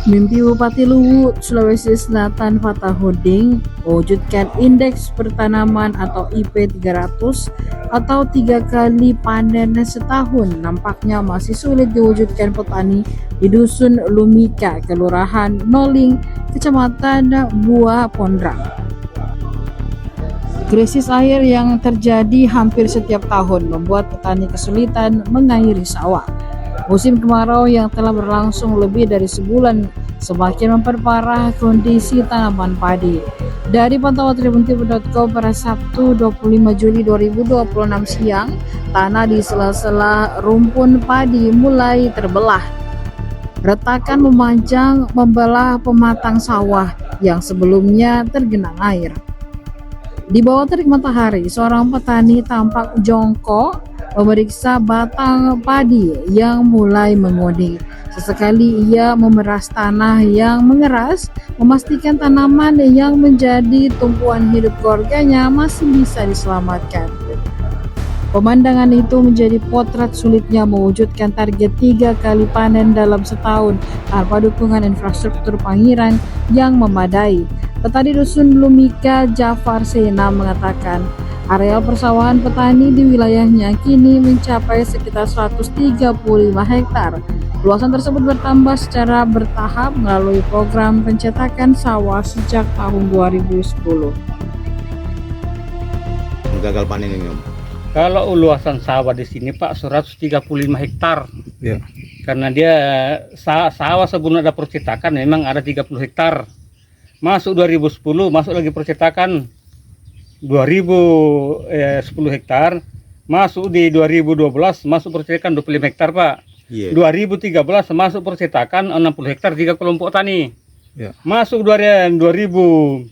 Mimpi Bupati Luwu, Sulawesi Selatan Fatahudin mewujudkan indeks pertanaman atau IP 300 atau 3 kali panen setahun nampaknya masih sulit diwujudkan petani di Dusun Lumika, Kelurahan Noling, Kecamatan Buah Pondrang. Krisis air yang terjadi hampir setiap tahun membuat petani kesulitan mengairi sawah. Musim kemarau yang telah berlangsung lebih dari sebulan semakin memperparah kondisi tanaman padi. Dari pantauan tribuntivi.com pada Sabtu 25 Juli 2026 siang, tanah di sela-sela rumpun padi mulai terbelah. Retakan memanjang membelah pematang sawah yang sebelumnya tergenang air. Di bawah terik matahari, seorang petani tampak jongkok memeriksa batang padi yang mulai menguning. Sesekali ia memeras tanah yang mengeras, memastikan tanaman yang menjadi tumpuan hidup keluarganya masih bisa diselamatkan. Pemandangan itu menjadi potret sulitnya mewujudkan target 3 kali panen dalam setahun tanpa dukungan infrastruktur pengairan yang memadai. Petani Dusun Lumika Jafar Sena mengatakan, areal persawahan petani di wilayahnya kini mencapai sekitar 135 hektar. Luasan tersebut bertambah secara bertahap melalui program pencetakan sawah sejak tahun 2010. Gagal panen ini, Om. Kalau luasan sawah di sini Pak 135 hektar. Ya. Karena dia sawah sebelum ada percetakan memang ada 30 hektar. Masuk 2010 masuk lagi percetakan 1010 hektar. Masuk di 2012 masuk percetakan 25 hektar Pak. Iya. 2013 masuk percetakan 60 hektar 3 kelompok tani. Ya. Masuk 2017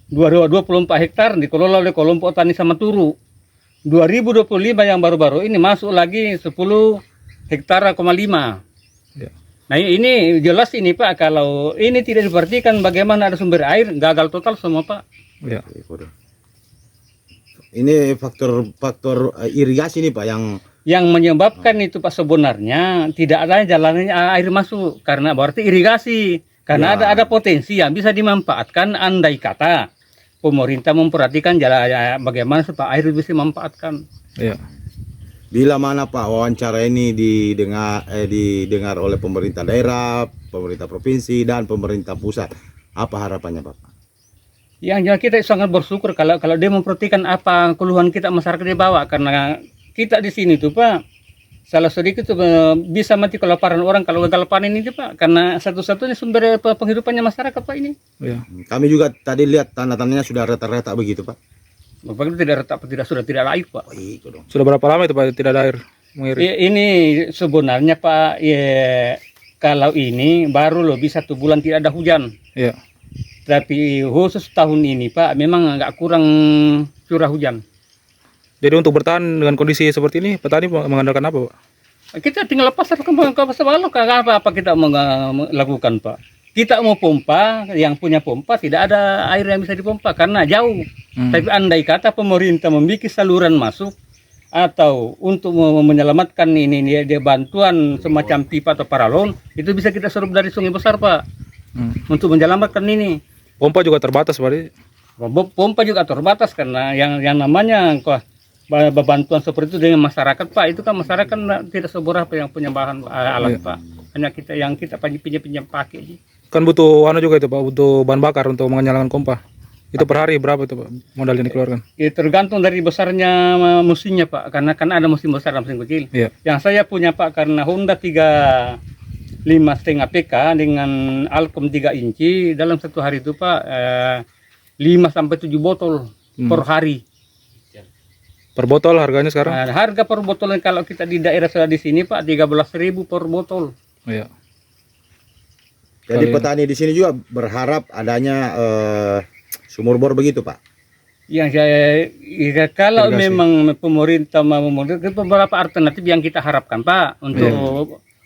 24 hektar dikelola oleh kelompok tani Samaturu. 2025 yang baru-baru ini masuk lagi 10 hektar, 5. Ya. Nah ini jelas ini Pak, kalau ini tidak diperhatikan bagaimana ada sumber air, gagal total semua Pak. Ya. Ini faktor irigasi nih Pak Yang menyebabkan itu Pak sebenarnya tidak ada jalannya air masuk karena berarti irigasi. Karena Ya. ada potensi yang bisa dimanfaatkan andai kata pemerintah memperhatikan jalan bagaimana supaya air bisa dimanfaatkan. Ya. bila mana Pak wawancara ini didengar oleh pemerintah daerah, pemerintah provinsi dan pemerintah pusat. Apa harapannya Pak? Yang jelas kita sangat bersyukur kalau dia memperhatikan apa keluhan kita masyarakat di bawah, karena kita di sini tuh Pak salah sedikit tuh bisa mati kelaparan orang kalau gagal panen ini Pak, karena satu-satunya sumber penghidupannya masyarakat Pak ini. Ya. Kami juga tadi lihat tanda-tandanya sudah retak-retak begitu Pak. Bapak itu tidak retak, sudah tidak ada air Pak. Itu dong. Sudah berapa lama itu Pak tidak ada air mengirim? Ini sebenarnya Pak kalau ini baru loh bisa 1 bulan tidak ada hujan. Ya. Tapi khusus tahun ini Pak memang agak kurang curah hujan. Jadi untuk bertahan dengan kondisi seperti ini petani mengandalkan apa Pak? Kita tinggal lepas ke bawah, apa kita melakukan Pak? Kita mau pompa, yang punya pompa tidak ada air yang bisa dipompa karena jauh. Tapi andai kata pemerintah membuat saluran masuk atau untuk menyelamatkan ini dia bantuan semacam pipa atau paralon, itu bisa kita serap dari sungai besar Pak. Untuk menyelamatkan ini. Pompa juga terbatas Pak. Pompa juga terbatas karena yang namanya bantuan seperti itu dengan masyarakat Pak, itu kan masyarakat tidak seberapa yang punya bahan alat Pak. Hanya kita yang kita pinjam pakai. Kan butuh juga itu Pak, butuh bahan bakar untuk menyalakan pompa. Itu per hari berapa itu Pak modal yang dikeluarkan? Ya, tergantung dari besarnya mesinnya Pak, karena kan ada mesin besar dan mesin kecil. Iya. Yang saya punya Pak karena Honda 5,5 PK dengan Alcom 3 inci dalam satu hari itu Pak 5 sampai 7 botol per hari. Per botol harganya sekarang? Nah, harga per botol kalau kita di daerah saya di sini Pak 13.000 per botol. Iya. Jadi petani di sini juga berharap adanya sumur bor begitu Pak. Yang saya kalau Irigasi. memang pemerintah mau memberikan beberapa alternatif yang kita harapkan Pak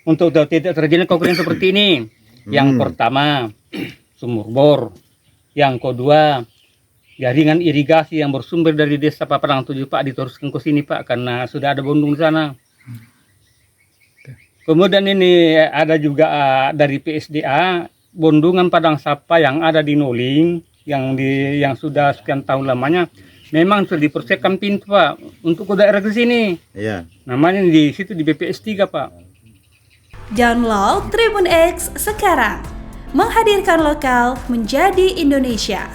untuk tidak terjadi kekurangan seperti ini. Yang pertama sumur bor, yang kedua jaringan irigasi yang bersumber dari desa Paparang 7 Pak diteruskan ke sini Pak karena sudah ada bendung di sana. Kemudian ini ada juga dari PSDA bendungan Padang Sapa yang ada di Noling yang sudah sekian tahun lamanya memang sudah dipersiapkan pintu Pak untuk ke daerah ke sini. Iya. Namanya di situ di BPS 3 Pak. Download Tribun X sekarang. Menghadirkan lokal menjadi Indonesia.